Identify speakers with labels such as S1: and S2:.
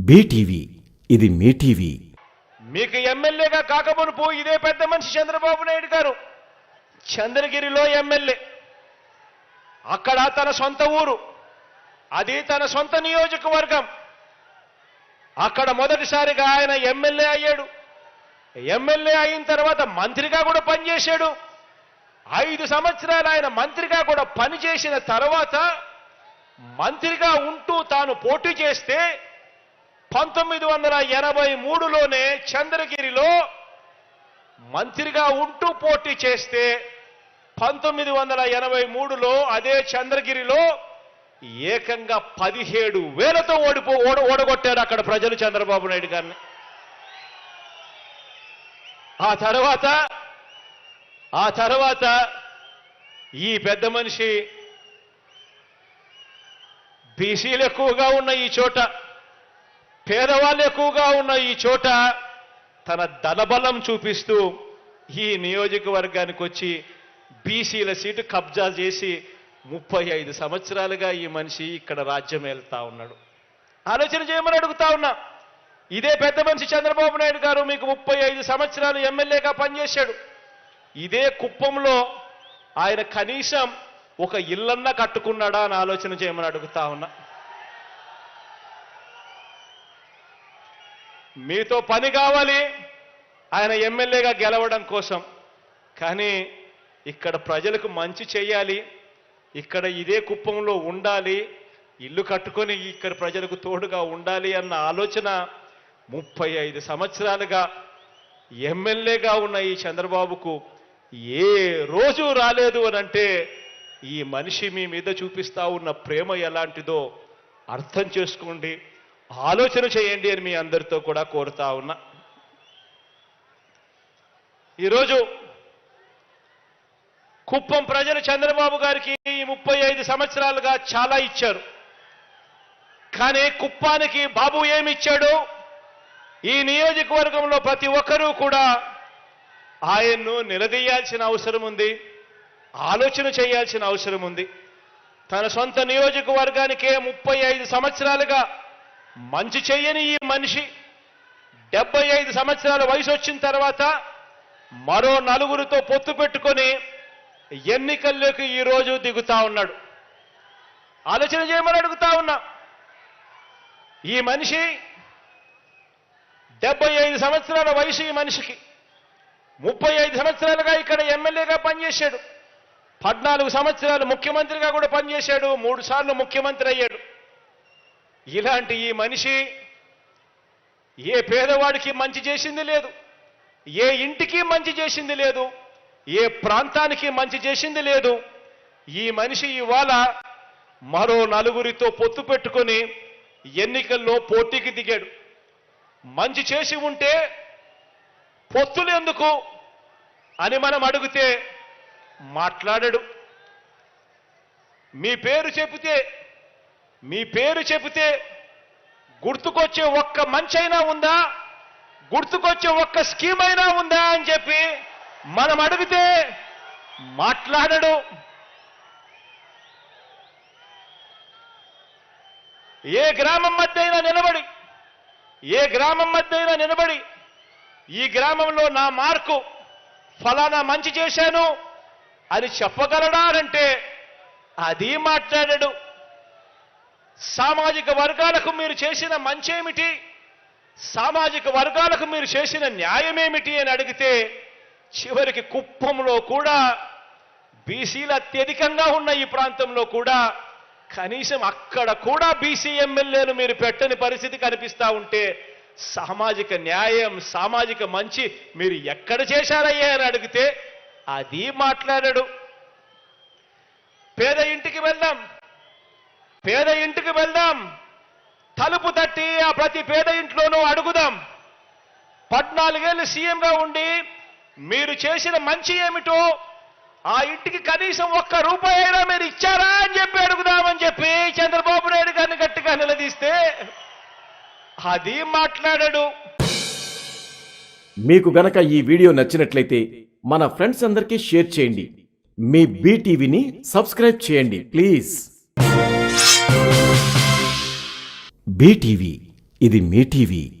S1: BTV ఇది మీ TV.
S2: మీకు ఎమ్మెల్యేగా కాకమునుపు ఇదే పెద్ద మనిషి చంద్రబాబు నాయుడు గారు చంద్రగిరిలో ఎమ్మెల్యే. అక్కడ తన సొంత ఊరు, అది తన సొంత నియోజకవర్గం. అక్కడ మొదటిసారిగా ఆయన ఎమ్మెల్యే అయ్యాడు. ఎమ్మెల్యే అయిన తర్వాత మంత్రిగా కూడా పనిచేశాడు. 5 సంవత్సరాలు ఆయన మంత్రిగా కూడా పనిచేసిన తర్వాత మంత్రిగా ఉంటూ తాను పోటీ చేస్తే 1983లోనే చంద్రగిరిలో మంత్రిగా ఉంటూ పోటీ చేస్తే 1983లో అదే చంద్రగిరిలో ఏకంగా 17,000తో ఓడగొట్టారు అక్కడ ప్రజలు చంద్రబాబు నాయుడు గారిని. ఆ తర్వాత ఈ పెద్ద మనిషి బీసీలు ఎక్కువగా ఉన్న ఈ చోట, పేదవాళ్ళు ఎక్కువగా ఉన్న ఈ చోట తన ధనబలం చూపిస్తూ ఈ నియోజకవర్గానికి వచ్చి బీసీల సీటు కబ్జా చేసి 35 సంవత్సరాలుగా ఈ మనిషి ఇక్కడ రాజ్యం వెళ్తా ఉన్నాడు. ఆలోచన చేయమని అడుగుతా ఉన్నా. ఇదే పెద్ద మనిషి చంద్రబాబు నాయుడు గారు మీకు 35 సంవత్సరాలు ఎమ్మెల్యేగా పనిచేశాడు. ఇదే కుప్పంలో ఆయన కనీసం ఒక ఇల్లన్నా కట్టుకున్నాడా అని ఆలోచన చేయమని అడుగుతా ఉన్నా. మీతో పని కావాలి ఆయన ఎమ్మెల్యేగా గెలవడం కోసం, కానీ ఇక్కడ ప్రజలకు మంచి చేయాలి, ఇక్కడ ఇదే కుప్పంలో ఉండాలి, ఇల్లు కట్టుకొని ఇక్కడ ప్రజలకు తోడుగా ఉండాలి అన్న ఆలోచన 35 సంవత్సరాలుగా ఎమ్మెల్యేగా ఉన్న ఈ చంద్రబాబుకు ఏ రోజు రాలేదు అనంటే ఈ మనిషి మీ మీద చూపిస్తా ఉన్న ప్రేమ ఎలాంటిదో అర్థం చేసుకోండి, ఆలోచన చేయండి అని మీ అందరితో కూడా కోరుతా ఉన్నా. ఈరోజు కుప్పం ప్రజలు చంద్రబాబు గారికి ఈ 35 సంవత్సరాలుగా చాలా ఇచ్చారు. కానీ కుప్పానికి బాబు ఏమి ఇచ్చాడు? ఈ నియోజకవర్గంలో ప్రతి ఒక్కరూ కూడా ఆయన్ను నిలదీయాల్సిన అవసరం ఉంది, ఆలోచన చేయాల్సిన అవసరం ఉంది. తన సొంత నియోజకవర్గానికే 35 సంవత్సరాలుగా మంచి చెయ్యని ఈ మనిషి 75 సంవత్సరాల వయసు వచ్చిన తర్వాత మరో 4తో పొత్తు పెట్టుకొని ఎన్నికల్లోకి ఈరోజు దిగుతా ఉన్నాడు. ఆలోచన చేయమని అడుగుతా ఉన్నా. ఈ మనిషి 75 సంవత్సరాల వయసు ఈ మనిషికి. 35 సంవత్సరాలుగా ఇక్కడ ఎమ్మెల్యేగా పనిచేశాడు. 14 సంవత్సరాలు ముఖ్యమంత్రిగా కూడా పనిచేశాడు. 3 సార్లు ముఖ్యమంత్రి అయ్యాడు. ఇలాంటి ఈ మనిషి ఏ పేదవాడికి మంచి చేసింది లేదు, ఏ ఇంటికి మంచి చేసింది లేదు, ఏ ప్రాంతానికి మంచి చేసింది లేదు. ఈ మనిషి ఇవాళ మరో 4తో పొత్తు పెట్టుకొని ఎన్నికల్లో పోటీకి దిగాడు. మంచి చేసి ఉంటే పొత్తులు ఎందుకు అని మనం అడిగితే మాట్లాడాడు. మీ పేరు చెబితే గుర్తుకొచ్చే ఒక్క మంచి అయినా ఉందా, గుర్తుకొచ్చే ఒక్క స్కీమ్ అయినా ఉందా అని చెప్పి మనం అడిగితే మాట్లాడడు. ఏ గ్రామం మధ్య అయినా నిలబడి ఈ గ్రామంలో నా మార్కు ఫలానా మంచి చేశాను అని చెప్పగలడా అంటే అది మాట్లాడడు. సామాజిక వర్గాలకు మీరు చేసిన మంచేమిటి, సామాజిక వర్గాలకు మీరు చేసిన న్యాయమేమిటి అని అడిగితే చివరికి కుప్పంలో కూడా బీసీలు అత్యధికంగా ఉన్న ఈ ప్రాంతంలో కూడా కనీసం అక్కడ కూడా బీసీ ఎమ్మెల్యేలు మీరు పెట్టని పరిస్థితి కనిపిస్తా ఉంటే సామాజిక న్యాయం, సామాజిక మంచి మీరు ఎక్కడ చేశారయ్యా అని అడిగితే అది మాట్లాడాడు. పేద ఇంటికి వెళ్దాం, తలుపు తట్టి ఆ ప్రతి పేద ఇంట్లోనూ అడుగుదాం. 14 ఏళ్ళు సీఎంగా ఉండి మీరు చేసిన మంచి ఏమిటో ఆ ఇంటికి కనీసం ₹1 అయినా మీరు ఇచ్చారా అని చెప్పి అడుగుదామని చెప్పి చంద్రబాబు నాయుడు గారిని గట్టిగా నిలదీస్తే అది మాట్లాడాడు.
S1: మీకు గనక ఈ వీడియో నచ్చినట్లయితే మన ఫ్రెండ్స్ అందరికీ షేర్ చేయండి. మీ బీటీవీని సబ్స్క్రైబ్ చేయండి ప్లీజ్. బీటీవీ ఇది మీ టీవీ.